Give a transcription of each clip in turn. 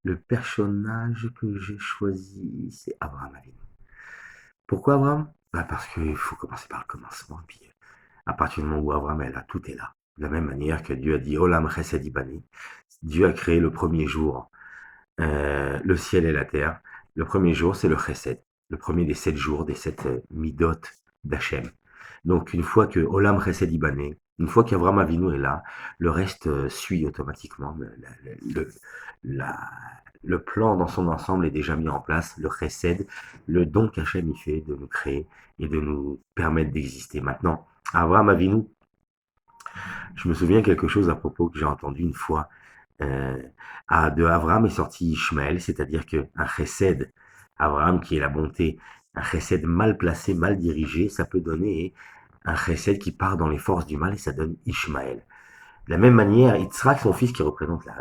le personnage que j'ai choisi, c'est Abraham Avinu. Pourquoi Abraham? Bah parce qu'il faut commencer par le commencement. Puis à partir du moment où Abraham est là, tout est là. De la même manière que Dieu a dit Olam Chesed Ibani. Dieu a créé le premier jour le ciel et la terre. Le premier jour, c'est le Chesed. Le premier des 7 jours, des 7 midot d'Hachem. Donc une fois que Olam Chesed Ibani, une fois qu'Abraham Avinu est là, le reste suit automatiquement. Le, la- le plan dans son ensemble est déjà mis en place. Le Chesed, le don qu'Hachem y fait de nous créer et de nous permettre d'exister. Maintenant, Abraham Avinu, je me souviens quelque chose à propos que j'ai entendu une fois. Euh, de Abraham est sorti Ishmaël, c'est-à-dire qu'un chesed, Abraham qui est la bonté, un chesed mal placé, mal dirigé, ça peut donner un chesed qui part dans les forces du mal et ça donne Ishmaël. De la même manière, Yitzhak, son fils qui représente la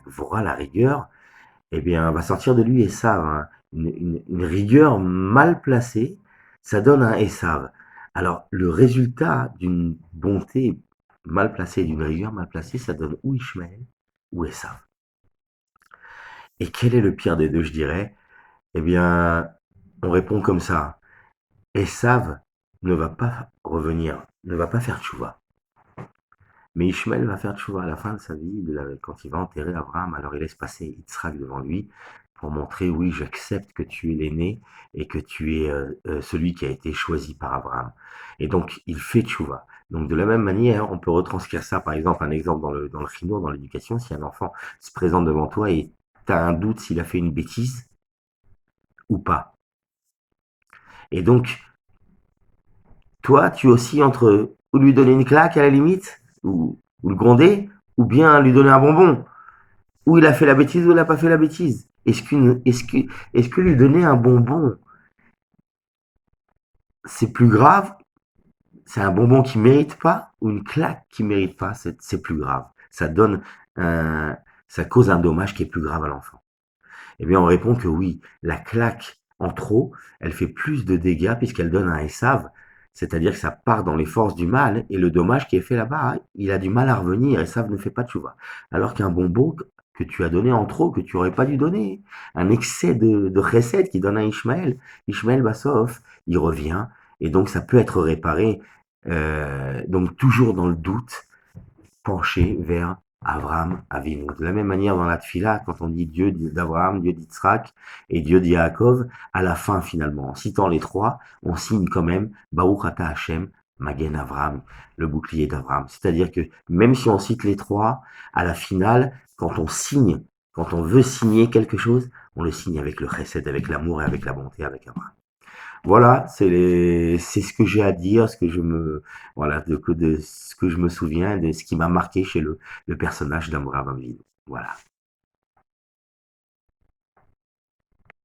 Gvora, la rigueur, eh bien, va sortir de lui Esav, hein. Une rigueur mal placée, ça donne un Esav. Alors, le résultat d'une bonté mal placée, d'une rigueur mal placée, ça donne ou Ishmaël ou Esav. Et quel est le pire des deux, je dirais? Eh bien, on répond comme ça. Esav ne va pas revenir, ne va pas faire tchouva. Mais Ishmael va faire tchouva à la fin de sa vie, quand il va enterrer Abraham. Alors il laisse passer Yitzhak devant lui pour montrer, oui, j'accepte que tu es l'aîné et que tu es celui qui a été choisi par Abraham. Et donc, il fait tchouva. Donc, de la même manière, on peut retranscrire ça, par exemple, un exemple dans le chino, dans l'éducation, si un enfant se présente devant toi et tu as un doute s'il a fait une bêtise ou pas. Et donc, toi, tu oscilles entre ou lui donner une claque à la limite, ou le gronder, ou bien lui donner un bonbon. Ou il a fait la bêtise ou il n'a pas fait la bêtise. Est-ce que lui donner un bonbon, c'est plus grave? C'est un bonbon qui mérite pas ou une claque qui mérite pas? C'est plus grave. Un, ça cause un dommage qui est plus grave à l'enfant. Eh bien, on répond que oui, la claque en trop, elle fait plus de dégâts puisqu'elle donne un Esav, c'est-à-dire que ça part dans les forces du mal et le dommage qui est fait là-bas, il a du mal à revenir. Esav ne fait pas de tchouva. Alors qu'un bonbon que tu as donné en trop, que tu aurais pas dû donner, un excès de chesed qui donne à Ishmaël, Ishmaël Bassof, il revient et donc ça peut être réparé. Donc toujours dans le doute, penché vers Abraham Avinu. De la même manière, dans la Tfila, quand on dit Dieu d'Abraham, Dieu d'Yitzhak et Dieu d'Yaakov, à la fin, finalement, en citant les trois, on signe quand même Baruch Ata Hashem, Magen Avraham, le bouclier d'Abraham. C'est-à-dire que même si on cite les trois, à la finale, quand on signe, quand on veut signer quelque chose, on le signe avec le chesed, avec l'amour et avec la bonté, avec Abraham. Voilà, c'est ce que j'ai à dire, voilà, de ce que je me souviens, de ce qui m'a marqué chez le personnage d'Amrav Avinu. Voilà.